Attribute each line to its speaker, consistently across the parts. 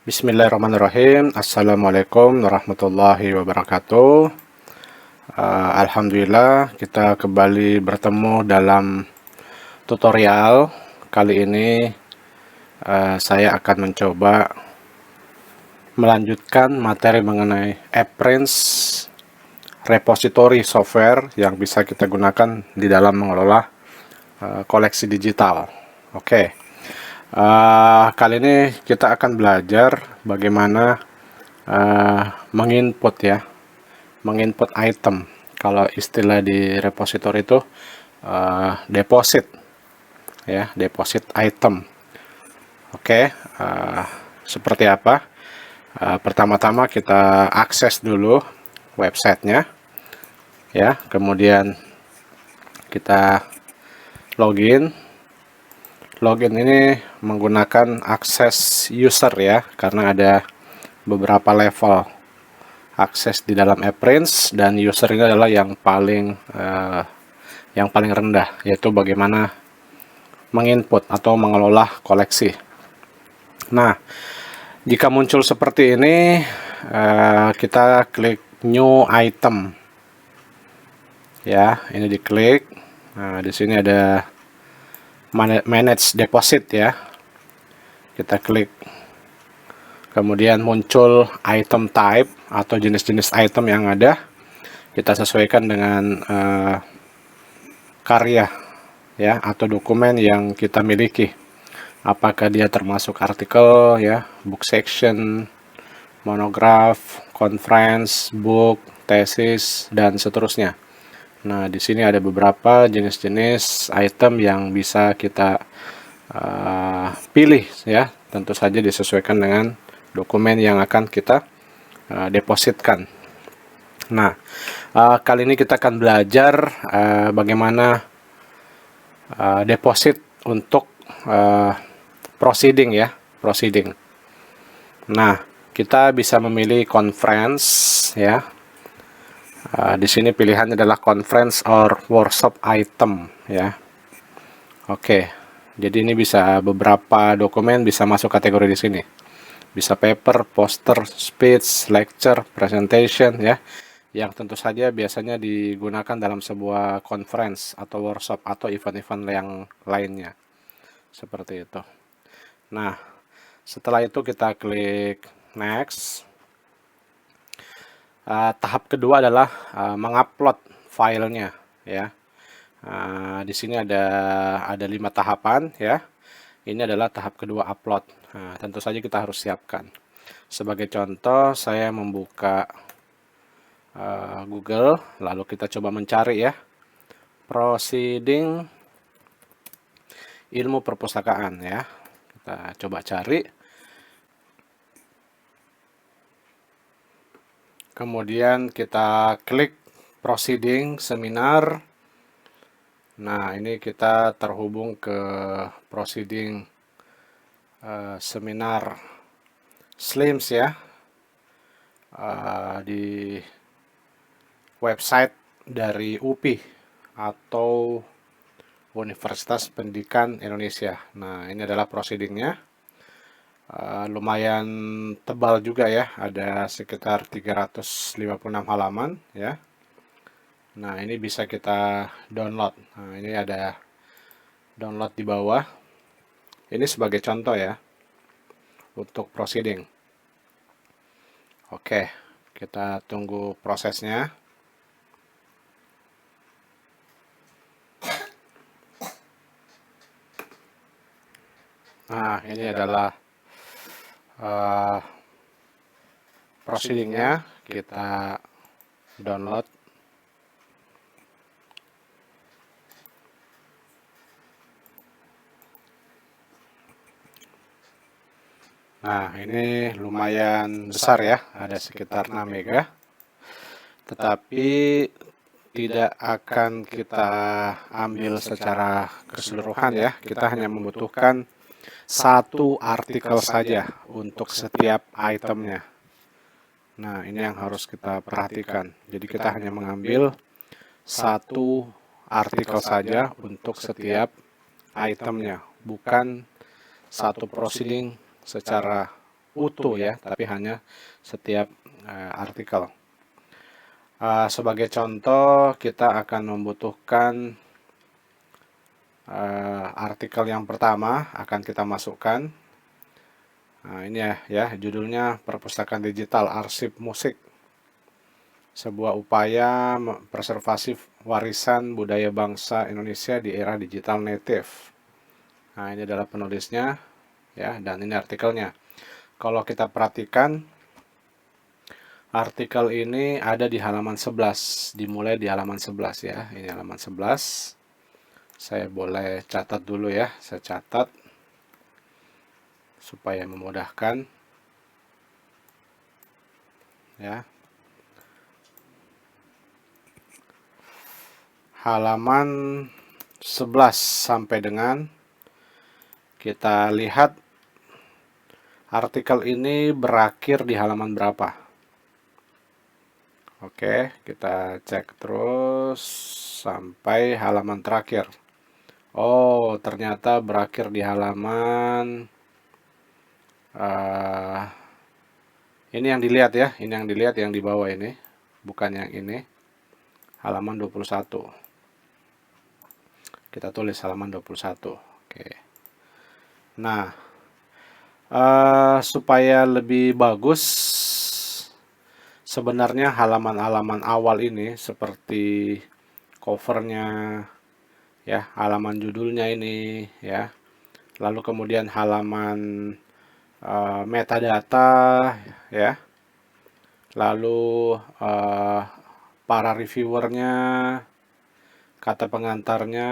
Speaker 1: Bismillahirrahmanirrahim. Assalamualaikum warahmatullahi wabarakatuh. Alhamdulillah kita kembali bertemu dalam tutorial. Kali ini saya akan mencoba melanjutkan materi mengenai AppPrints repository software yang bisa kita gunakan di dalam mengelola koleksi digital. Oke. Kali ini kita akan belajar bagaimana menginput item. Kalau istilah di repository itu deposit deposit item. Oke, seperti apa? Pertama-tama kita akses dulu websitenya, ya. Kemudian kita login. Login ini menggunakan akses user ya, karena ada beberapa level akses di dalam AppPrints, dan user ini adalah yang paling rendah, yaitu bagaimana menginput atau mengelola koleksi. Nah, jika muncul seperti ini, kita klik new item. Ya, ini diklik. Nah, di sini ada manage deposit ya. Kita klik. Kemudian muncul item type atau jenis-jenis item yang ada. Kita sesuaikan dengan karya ya atau dokumen yang kita miliki. Apakah dia termasuk artikel ya, book section, monograph, conference, book, tesis, dan seterusnya. Nah, di sini ada beberapa jenis-jenis item yang bisa kita pilih ya. Tentu saja disesuaikan dengan dokumen yang akan kita depositkan. Nah, kali ini kita akan belajar bagaimana deposit untuk proceeding. Nah, kita bisa memilih conference ya. Di sini pilihannya adalah conference or workshop item ya. Oke, jadi ini bisa beberapa dokumen bisa masuk kategori di sini. Bisa paper, poster, speech, lecture, presentation ya. Yang tentu saja biasanya digunakan dalam sebuah conference atau workshop atau event-event yang lainnya. Seperti itu. Nah, setelah itu kita klik next. Tahap kedua adalah mengupload filenya ya. Di sini ada 5 tahapan ya. Ini adalah tahap kedua, upload. Nah, tentu saja kita harus siapkan. Sebagai contoh, saya membuka Google, lalu kita coba mencari ya, proceeding ilmu perpustakaan ya. Kita coba cari. Kemudian kita klik proceeding seminar. Nah, ini kita terhubung ke proceeding seminar SLIMS ya, di website dari UPI atau Universitas Pendidikan Indonesia. Nah, ini adalah proceedingnya. Lumayan tebal juga ya, ada sekitar 356 halaman ya. Nah, ini bisa kita download. Nah, ini ada download di bawah. Ini sebagai contoh ya untuk proceeding. Oke, kita tunggu prosesnya. Nah, ini adalah proceedingnya. Kita download. Nah, ini lumayan besar ya, ada sekitar 6 MB. Tetapi tidak akan kita ambil secara keseluruhan ya. Kita hanya membutuhkan satu artikel saja untuk setiap itemnya. Nah, ini yang harus kita perhatikan. Jadi kita hanya mengambil satu artikel saja untuk setiap itemnya, bukan satu proceeding secara utuh ya, tapi hanya setiap artikel. Sebagai contoh, kita akan membutuhkan artikel yang pertama akan kita masukkan. Nah, ini ya, judulnya Perpustakaan Digital Arsip Musik. Sebuah upaya preservasi warisan budaya bangsa Indonesia di era digital native. Nah, ini adalah penulisnya ya, dan ini artikelnya. Kalau kita perhatikan, artikel ini ada di halaman 11, dimulai di halaman 11 ya. Ini halaman 11. Saya boleh catat dulu ya, saya catat supaya memudahkan ya. Halaman 11 sampai dengan kita lihat artikel ini berakhir di halaman berapa. Oke, kita cek terus sampai halaman terakhir. Oh, ternyata berakhir di halaman ini yang dilihat ya, ini yang dilihat yang di bawah ini, bukan yang ini. Halaman 21. Kita tulis halaman 21. Oke. Nah, supaya lebih bagus, sebenarnya halaman-halaman awal ini seperti covernya, ya, halaman judulnya ini, ya, lalu kemudian halaman metadata, ya, lalu para reviewernya, kata pengantarnya,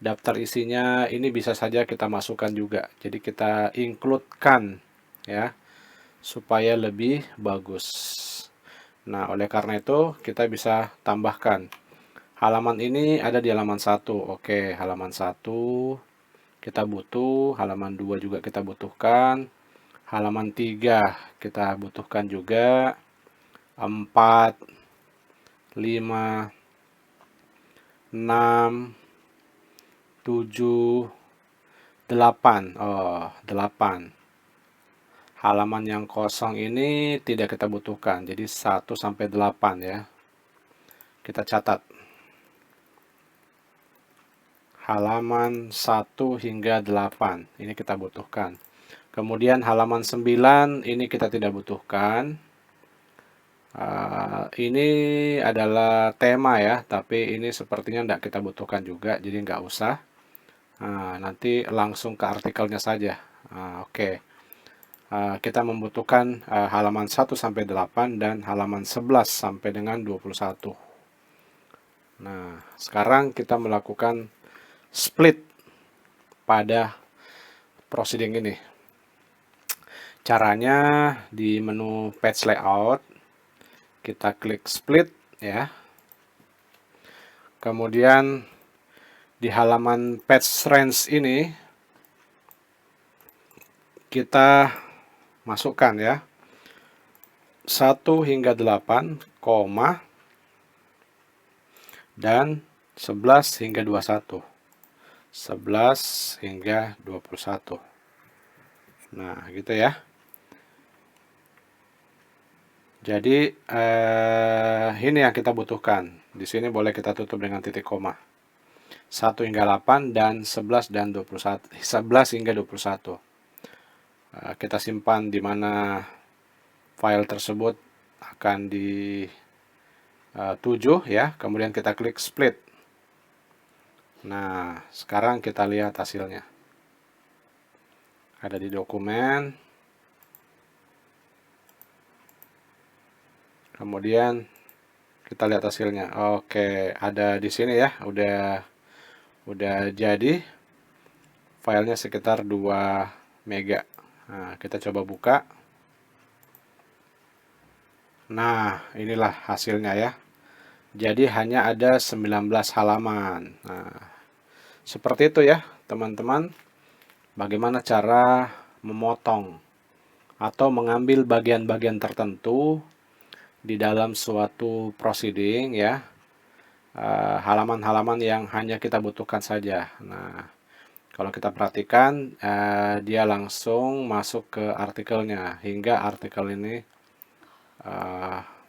Speaker 1: daftar isinya, ini bisa saja kita masukkan juga. Jadi kita include-kan, ya, supaya lebih bagus. Nah, oleh karena itu kita bisa tambahkan. Halaman ini ada di halaman 1. Oke, halaman 1 kita butuh, halaman 2 juga kita butuhkan, halaman 3 kita butuhkan juga, 4, 5, 6, 7, 8. Oh, 8. Halaman yang kosong ini tidak kita butuhkan, jadi 1 sampai 8 ya. Kita catat. Halaman 1 hingga 8, ini kita butuhkan. Kemudian halaman 9, ini kita tidak butuhkan. Ini adalah tema ya, tapi ini sepertinya tidak kita butuhkan juga, jadi nggak usah. Nanti langsung ke artikelnya saja. Oke. Kita membutuhkan halaman 1 sampai 8 dan halaman 11 sampai dengan 21. Nah, sekarang kita melakukan split pada proceeding ini. Caranya di menu page layout, kita klik split ya. Kemudian di halaman page range ini kita masukkan ya 1 hingga 8, koma, dan 11 hingga 21. 11 hingga 21. Nah, gitu ya. Jadi ini yang kita butuhkan. Di sini boleh kita tutup dengan titik koma. 1 hingga 8 dan 11 dan 21. 11 hingga 21. Kita simpan di mana file tersebut akan dituju ya. Kemudian kita klik split. Nah, sekarang kita lihat hasilnya. Ada di dokumen. Kemudian kita lihat hasilnya. Oke, ada di sini ya. Udah jadi. Filenya sekitar 2 mega. Nah, kita coba buka. Nah, inilah hasilnya ya. Jadi hanya ada 19 halaman. Nah, seperti itu ya, teman-teman. Bagaimana cara memotong atau mengambil bagian-bagian tertentu di dalam suatu proceeding ya. Halaman-halaman yang hanya kita butuhkan saja. Nah, Kalau kita perhatikan, dia langsung masuk ke artikelnya hingga artikel ini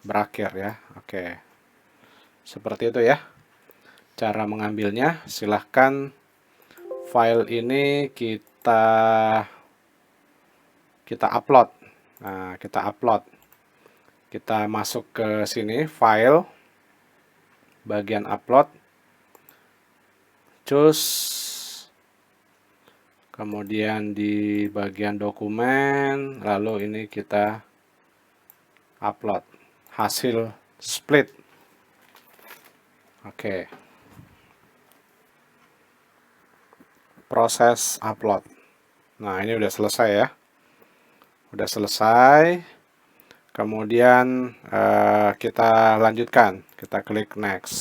Speaker 1: berakhir ya. Oke, seperti itu ya cara mengambilnya. Silahkan file ini kita upload. Nah, kita masuk ke sini, file, bagian upload, choose, kemudian di bagian dokumen, lalu ini kita upload hasil split. Oke, proses upload. Nah, ini udah selesai ya, udah selesai. Kemudian kita lanjutkan, kita klik next.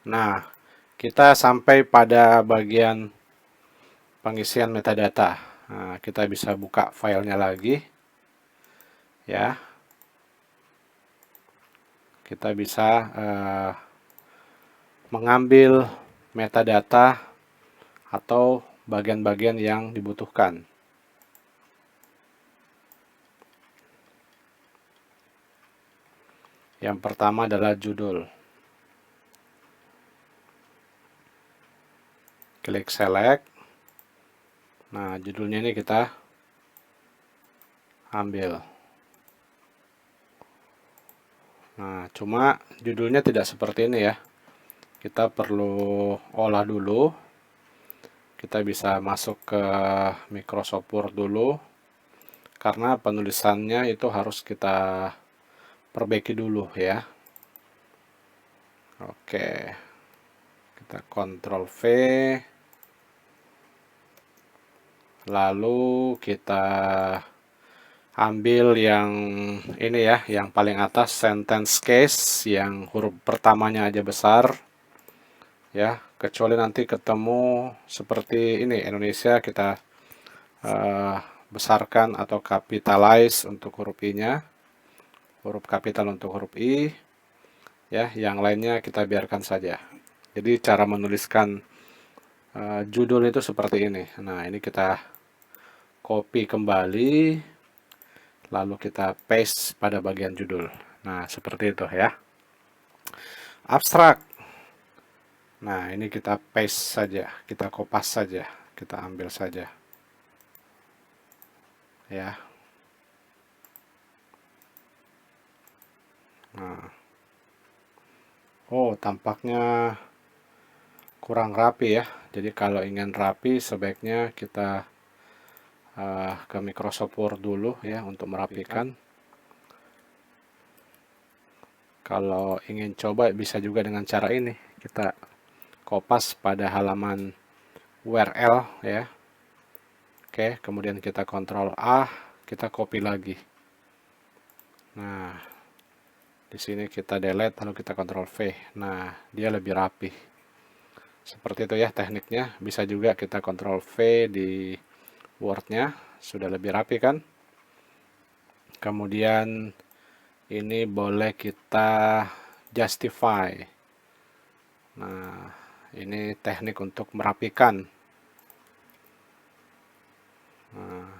Speaker 1: Nah, kita sampai pada bagian pengisian metadata. Nah, kita bisa buka filenya lagi ya. Kita bisa mengambil metadata atau bagian-bagian yang dibutuhkan. Yang pertama adalah judul. Klik select. Nah, judulnya ini kita ambil. Nah, cuma judulnya tidak seperti ini ya. Kita perlu olah dulu. Kita bisa masuk ke Microsoft Word dulu. Karena penulisannya itu harus kita perbaiki dulu ya. Oke, kita Ctrl V, lalu kita ambil yang ini ya, yang paling atas, sentence case, yang huruf pertamanya aja besar ya, kecuali nanti ketemu seperti ini Indonesia, kita besarkan atau capitalize untuk huruf I-nya, huruf kapital untuk huruf I ya, yang lainnya kita biarkan saja. Jadi cara menuliskan judul itu seperti ini. Nah, ini kita copy kembali, lalu kita paste pada bagian judul. Nah, seperti itu ya. Abstrak. Nah, ini kita paste saja, kita kopas saja, kita ambil saja ya. Nah, oh, tampaknya kurang rapi ya. Jadi kalau ingin rapi, sebaiknya kita ke Microsoft Word dulu ya untuk merapikan. Kalau ingin coba bisa juga dengan cara ini, kita kopas pada halaman URL ya. Oke, kemudian kita Ctrl A, kita copy lagi. Nah, di sini kita delete, lalu kita Ctrl V. Nah, dia lebih rapi. Seperti itu ya tekniknya. Bisa juga kita Ctrl V di Word-nya, sudah lebih rapi kan. Kemudian ini boleh kita justify. Nah, ini teknik untuk merapikan. Nah,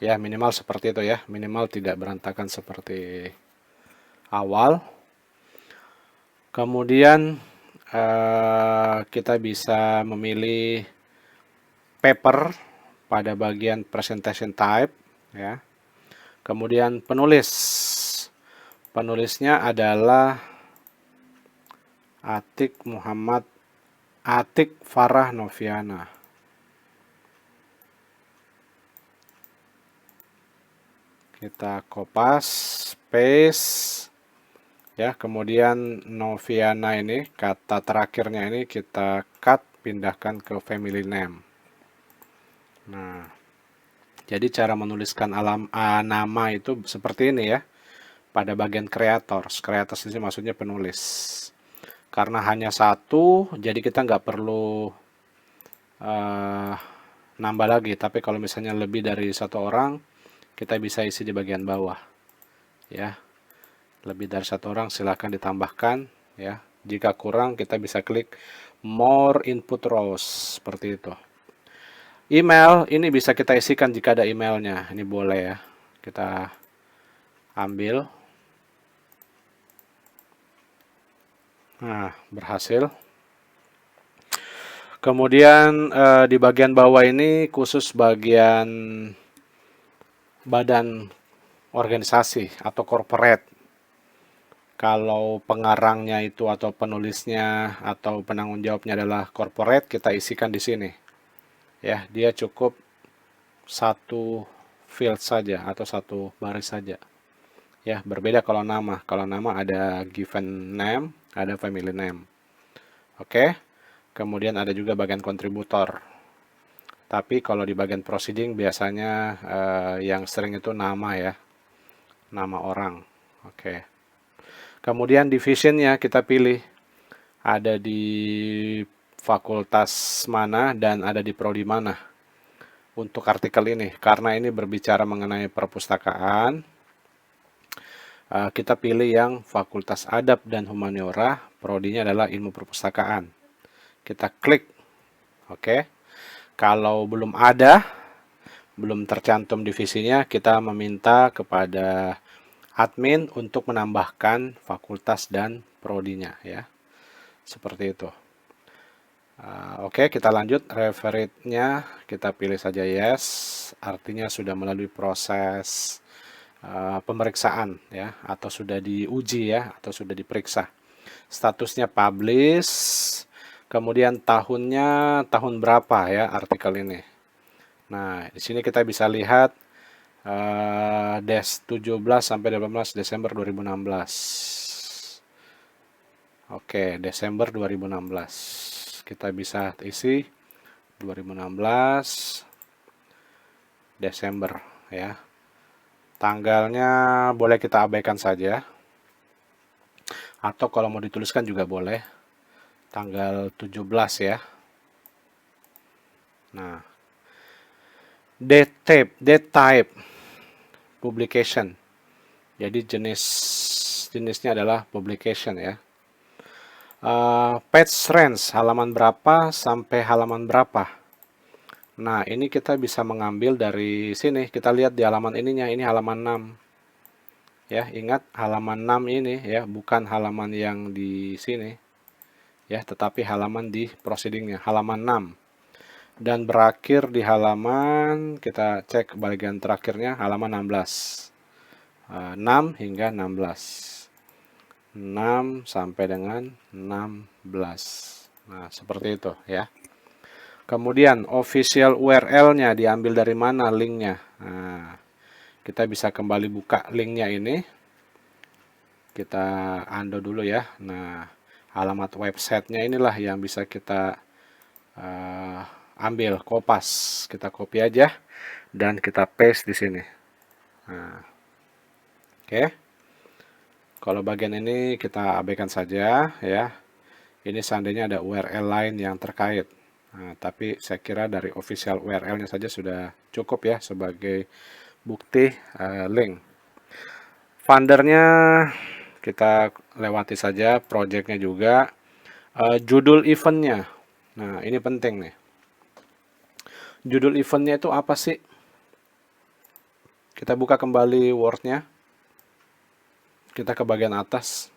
Speaker 1: ya minimal seperti itu ya, minimal tidak berantakan seperti awal. Kemudian kita bisa memilih paper pada bagian presentation type ya. Kemudian penulisnya adalah Atik Muhammad Atik Farah Noviana. Kita kopas, paste ya, kemudian Noviana ini kata terakhirnya ini kita cut, pindahkan ke family name. Nah, jadi cara menuliskan nama itu seperti ini ya. Pada bagian creators ini maksudnya penulis. Karena hanya satu, jadi kita nggak perlu nambah lagi. Tapi kalau misalnya lebih dari satu orang, kita bisa isi di bagian bawah ya. Lebih dari satu orang silahkan ditambahkan ya. Jika kurang, kita bisa klik more input rows, seperti itu. Email ini bisa kita isikan jika ada emailnya, ini boleh ya, kita ambil. Nah, berhasil. Kemudian di bagian bawah ini khusus bagian badan organisasi atau corporate. Kalau pengarangnya itu atau penulisnya atau penanggung jawabnya adalah corporate, kita isikan di sini. Ya, dia cukup satu field saja atau satu baris saja. Ya, berbeda kalau nama. Kalau nama ada given name, ada family name. Oke. Kemudian ada juga bagian kontributor. Tapi kalau di bagian proceeding biasanya yang sering itu nama ya. Nama orang. Oke. Kemudian divisionnya kita pilih. Ada di fakultas mana dan ada di prodi mana untuk artikel ini. Karena ini berbicara mengenai perpustakaan, kita pilih yang Fakultas Adab dan Humaniora, prodinya adalah Ilmu Perpustakaan. Kita klik, oke. Kalau belum ada, belum tercantum divisinya, kita meminta kepada admin untuk menambahkan fakultas dan prodinya ya. Seperti itu. Oke, kita lanjut. Referate-nya kita pilih saja yes, artinya sudah melalui proses pemeriksaan ya, atau sudah diuji ya, atau sudah diperiksa. Statusnya publish, kemudian tahunnya tahun berapa ya artikel ini. Nah, di sini kita bisa lihat des 17 sampai 18 Desember 2016. Oke, Desember 2016. Kita bisa isi 2016 Desember ya. Tanggalnya boleh kita abaikan saja. Atau kalau mau dituliskan juga boleh. Tanggal 17 ya. Nah, date type publication. Jadi jenisnya adalah publication ya. Page range, halaman berapa sampai halaman berapa. Nah, ini kita bisa mengambil dari sini. Kita lihat di halaman ininya, ini halaman 6. Ya, ingat halaman 6 ini ya, bukan halaman yang di sini. Ya, tetapi halaman di proceedingnya, halaman 6. Dan berakhir di halaman, kita cek bagian terakhirnya, halaman 16. 6 hingga 16. 6 sampai dengan 16. Nah, seperti itu ya. Kemudian official URL-nya diambil dari mana linknya. Nah, kita bisa kembali buka linknya ini. Kita undo dulu ya. Nah, alamat websitenya inilah yang bisa kita ambil, kopas. Kita copy aja dan kita paste di sini. Nah, oke. Kalau bagian ini kita abaikan saja ya. Ini seandainya ada URL lain yang terkait. Nah, tapi saya kira dari official URL-nya saja sudah cukup ya sebagai bukti link. Fundernya kita lewati saja, projectnya juga. Judul eventnya. Nah, ini penting nih. Judul eventnya itu apa sih? Kita buka kembali Word-nya. Kita ke bagian atas.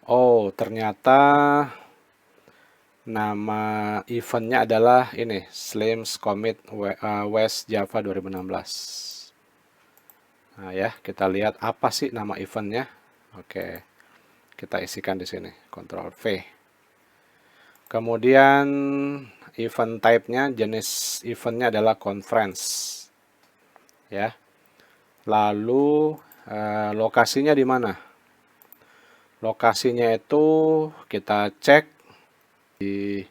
Speaker 1: Oh, ternyata nama eventnya adalah ini, Slims Commit West Java 2016. Nah ya, kita lihat apa sih nama eventnya. Oke, kita isikan di sini, Ctrl V. Kemudian event type-nya, jenis eventnya adalah conference. Ya. Lalu lokasinya di mana? Lokasinya itu kita cek di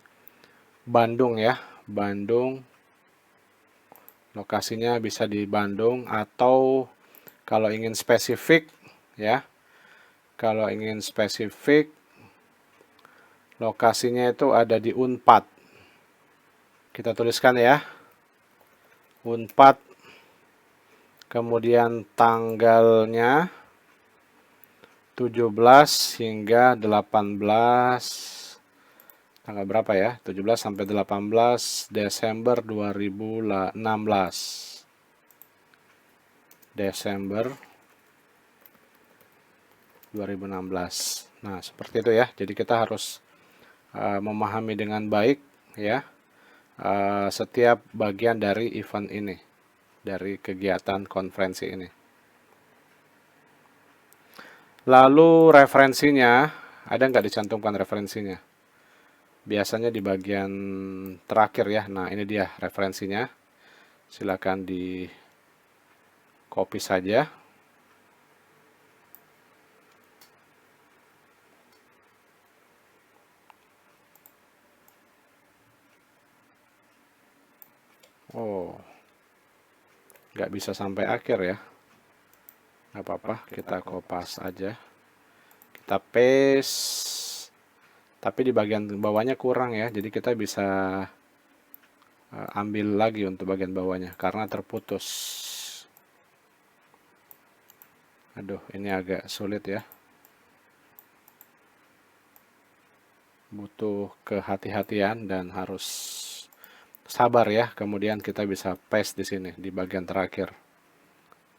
Speaker 1: Bandung ya, Bandung. Lokasinya bisa di Bandung atau kalau ingin spesifik ya. Kalau ingin spesifik lokasinya itu ada di Unpad. Kita tuliskan ya. Unpad. Kemudian tanggalnya 17 hingga 18 tanggal berapa ya? 17 sampai 18 Desember 2016. Desember 2016. Nah, seperti itu ya. Jadi kita harus memahami dengan baik ya setiap bagian dari event ini, dari kegiatan konferensi ini. Lalu referensinya, ada nggak dicantumkan referensinya? Biasanya di bagian terakhir ya. Nah, ini dia referensinya. Silakan di copy saja. Oh, nggak bisa sampai akhir ya. Nggak apa-apa, kita kopas aja. Kita paste. Tapi di bagian bawahnya kurang ya. Jadi kita bisa ambil lagi untuk bagian bawahnya karena terputus. Aduh, ini agak sulit ya. Butuh kehati-hatian dan harus sabar ya. Kemudian kita bisa paste di sini di bagian terakhir.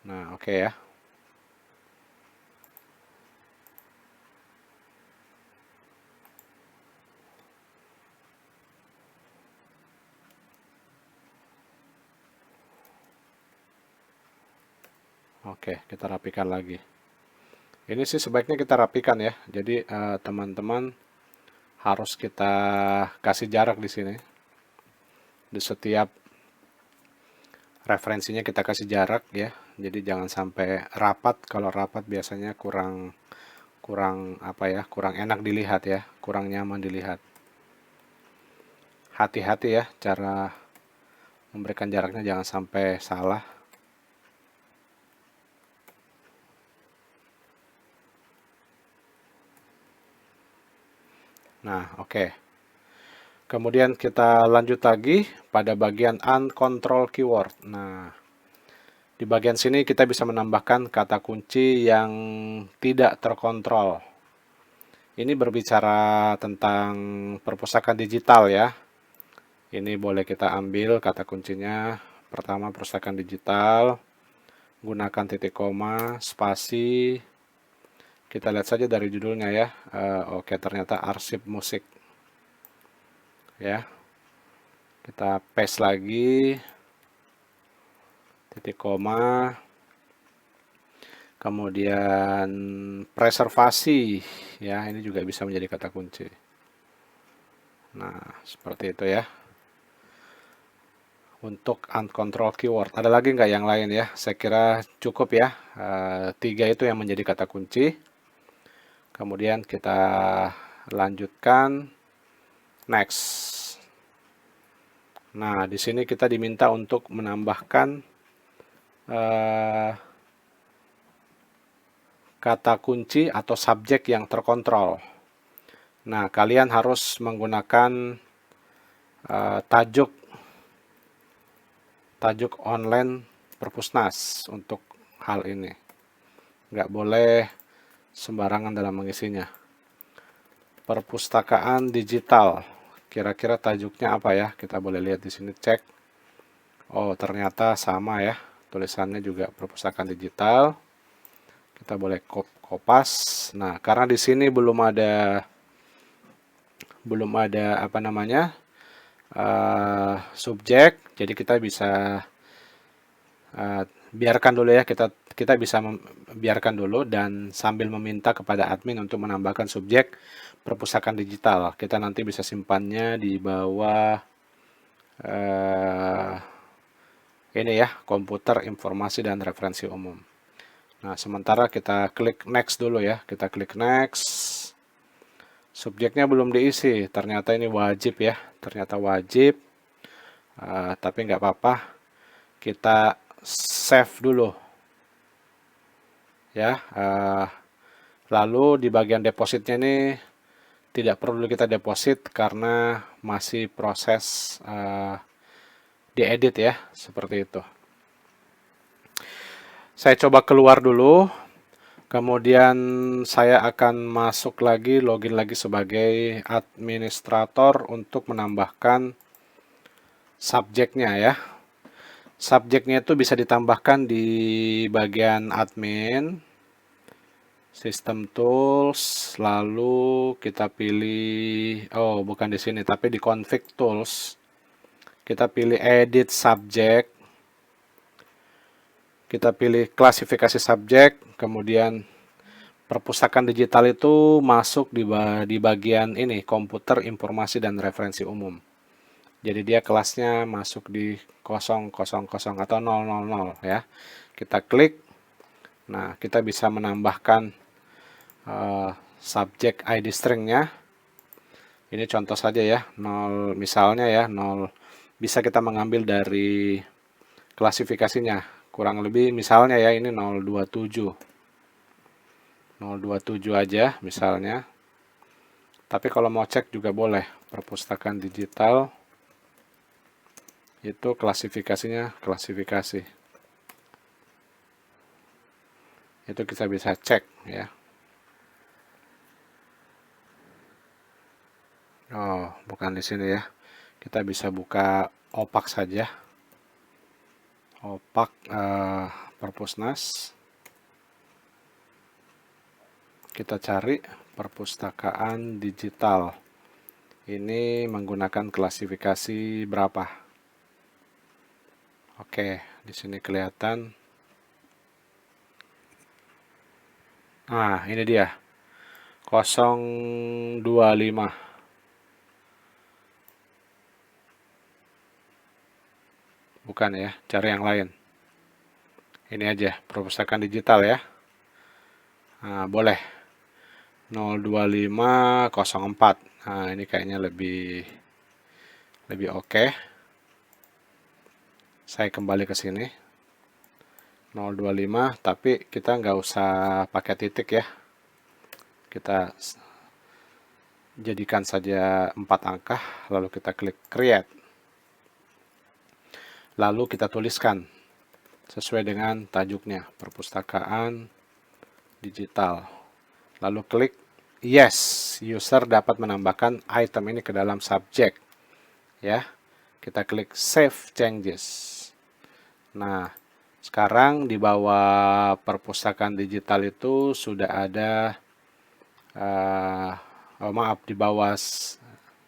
Speaker 1: Nah, oke ya. Oke, kita rapikan lagi. Ini sih sebaiknya kita rapikan ya. Jadi teman-teman harus kita kasih jarak di sini. Di setiap referensinya kita kasih jarak ya. Jadi jangan sampai rapat. Kalau rapat biasanya kurang apa ya? Kurang enak dilihat ya, kurang nyaman dilihat. Hati-hati ya cara memberikan jaraknya, jangan sampai salah. Nah, oke. Kemudian kita lanjut lagi pada bagian uncontrolled keyword. Nah, di bagian sini kita bisa menambahkan kata kunci yang tidak terkontrol. Ini berbicara tentang perpustakaan digital ya. Ini boleh kita ambil kata kuncinya. Pertama, perpustakaan digital. Gunakan titik koma, spasi. Kita lihat saja dari judulnya ya. Oke, ternyata arsip musik. Ya. Kita paste lagi. Titik koma. Kemudian preservasi. Ya, ini juga bisa menjadi kata kunci. Nah, seperti itu ya. Untuk uncontrolled keyword. Ada lagi nggak yang lain ya? Saya kira cukup ya. 3 itu yang menjadi kata kunci. Kemudian kita lanjutkan next. Nah, di sini kita diminta untuk menambahkan kata kunci atau subjek yang terkontrol. Nah, kalian harus menggunakan tajuk online Perpusnas untuk hal ini. Nggak boleh sembarangan dalam mengisinya. Perpustakaan digital. Kira-kira tajuknya apa ya? Kita boleh lihat di sini, cek. Oh, ternyata sama ya. Tulisannya juga perpustakaan digital. Kita boleh kopas. Nah, karena di sini belum ada apa namanya? Subjek, jadi kita bisa biarkan dulu ya, kita bisa biarkan dulu dan sambil meminta kepada admin untuk menambahkan subjek perpustakaan digital. Kita nanti bisa simpannya di bawah ini ya, komputer, informasi dan referensi umum. Nah, sementara kita klik next dulu ya, kita klik next. Subjeknya belum diisi, ternyata ini wajib ya, ternyata wajib. Tapi nggak apa-apa, kita save dulu ya. Lalu di bagian depositnya ini tidak perlu kita deposit karena masih proses diedit ya, seperti itu. Saya coba keluar dulu. Kemudian saya akan masuk lagi, login lagi sebagai administrator untuk menambahkan subjeknya ya. Subjeknya itu bisa ditambahkan di bagian admin, sistem tools, lalu kita pilih, oh bukan di sini, tapi di config tools. Kita pilih edit subject, kita pilih klasifikasi subjek, kemudian perpustakaan digital itu masuk di bagian ini, komputer, informasi, dan referensi umum. Jadi dia kelasnya masuk di 000 atau 000 ya. Kita klik, nah kita bisa menambahkan subjek ID stringnya. Ini contoh saja ya, 0 misalnya ya, 0 bisa kita mengambil dari klasifikasinya. Kurang lebih misalnya ya ini 027. 027 aja misalnya. Tapi kalau mau cek juga boleh. Perpustakaan digital itu klasifikasinya klasifikasi. Itu kita bisa cek ya. Oh, bukan di sini ya. Kita bisa buka opak saja. Opak Perpusnas. Kita cari perpustakaan digital. Ini menggunakan klasifikasi berapa? Oke, di sini kelihatan. Nah, ini dia. 025. Bukan ya, cari yang lain. Ini aja, perpustakaan digital ya. Nah, boleh. 02504. Nah, ini kayaknya lebih oke. Saya kembali ke sini. 025, tapi kita nggak usah pakai titik ya. Kita jadikan saja 4 angka, lalu kita klik create. Lalu kita tuliskan sesuai dengan tajuknya, perpustakaan digital. Lalu klik yes, user dapat menambahkan item ini ke dalam subjek. Ya, kita klik save changes. Nah, sekarang di bawah perpustakaan digital itu sudah ada, di bawah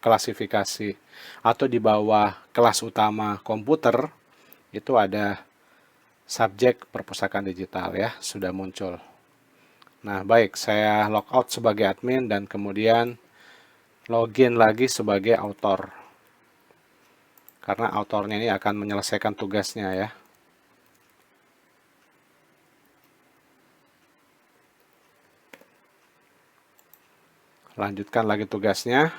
Speaker 1: klasifikasi atau di bawah kelas utama komputer itu ada subjek perpustakaan digital ya, sudah muncul. Nah, baik, saya logout sebagai admin dan kemudian login lagi sebagai author. Karena autornya ini akan menyelesaikan tugasnya ya. Lanjutkan lagi tugasnya.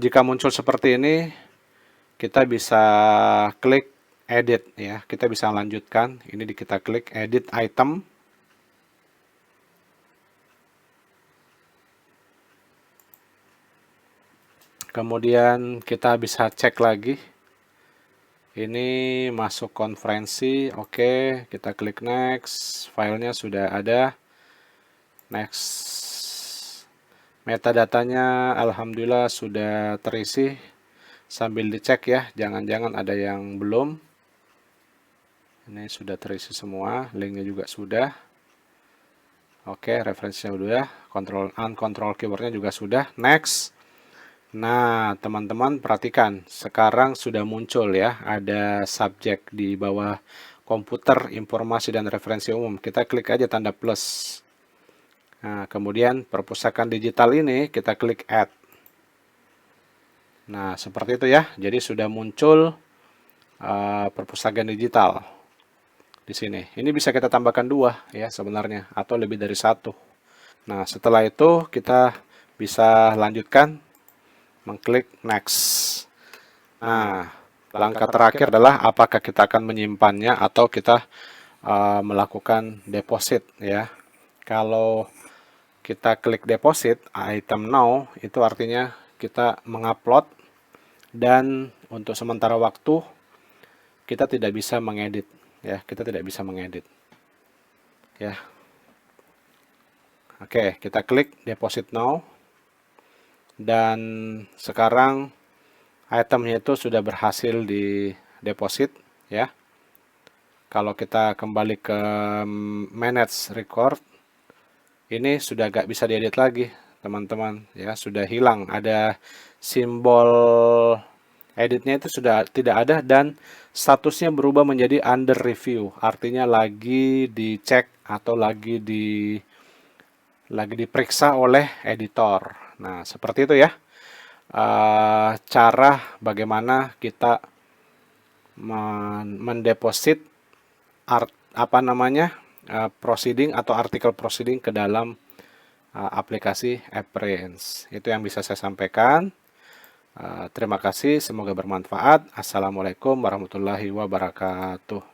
Speaker 1: Jika muncul seperti ini, kita bisa klik edit ya. Kita bisa lanjutkan. Ini kita klik edit item. Kemudian kita bisa cek lagi. Ini masuk konferensi. Oke, kita klik next. Filenya sudah ada. Next. Metadatanya alhamdulillah sudah terisi. Sambil dicek ya, jangan-jangan ada yang belum. Ini sudah terisi semua, linknya juga sudah. Oke, referensinya sudah, control keywordnya juga sudah. Next. Nah, teman-teman perhatikan, sekarang sudah muncul ya, ada subjek di bawah komputer, informasi, dan referensi umum. Kita klik aja tanda plus. Nah, kemudian perpustakaan digital ini kita klik add. Nah, seperti itu ya. Jadi sudah muncul perpustakaan digital di sini. Ini bisa kita tambahkan 2 ya sebenarnya, atau lebih dari 1. Nah, setelah itu kita bisa lanjutkan, mengklik next. Nah, langkah terakhir adalah apakah kita akan menyimpannya atau kita melakukan deposit ya. Kalau kita klik deposit item now, itu artinya kita mengupload dan untuk sementara waktu kita tidak bisa mengedit ya, kita tidak bisa mengedit. ya. Oke, kita klik deposit now, dan sekarang itemnya itu sudah berhasil di deposit ya. Kalau kita kembali ke manage record, ini sudah gak bisa diedit lagi teman-teman ya, sudah hilang, ada simbol editnya itu sudah tidak ada, dan statusnya berubah menjadi under review, artinya lagi dicek atau lagi diperiksa oleh editor. Nah, seperti itu ya, cara bagaimana kita mendeposit proceeding atau artikel proceeding ke dalam aplikasi AppRange. Itu yang bisa saya sampaikan. Terima kasih, semoga bermanfaat. Assalamualaikum warahmatullahi wabarakatuh.